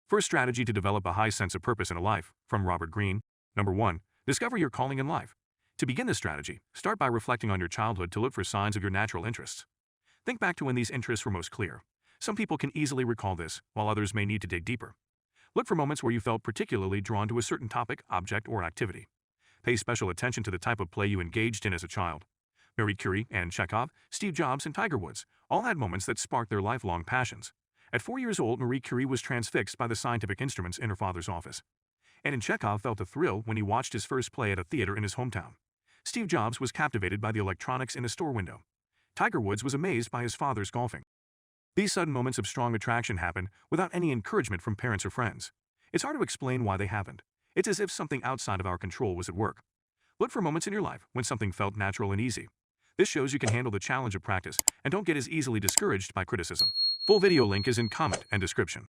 First strategy to develop a high sense of purpose in a life, from Robert Greene. Number 1. Discover your calling in life. To begin this strategy, start by reflecting on your childhood to look for signs of your natural interests. Think back to when these interests were most clear. Some people can easily recall this, while others may need to dig deeper. Look for moments where you felt particularly drawn to a certain topic, object, or activity. Pay special attention to the type of play you engaged in as a child. Marie Curie, Anne Chekhov, Steve Jobs, and Tiger Woods all had moments that sparked their lifelong passions. At 4 years old, Marie Curie was transfixed by the scientific instruments in her father's office. And Chekhov felt a thrill when he watched his first play at a theater in his hometown. Steve Jobs was captivated by the electronics in a store window. Tiger Woods was amazed by his father's golfing. These sudden moments of strong attraction happen without any encouragement from parents or friends. It's hard to explain why they happened. It's as if something outside of our control was at work. Look for moments in your life when something felt natural and easy. This shows you can handle the challenge of practice and don't get as easily discouraged by criticism. Full video link is in comment and description.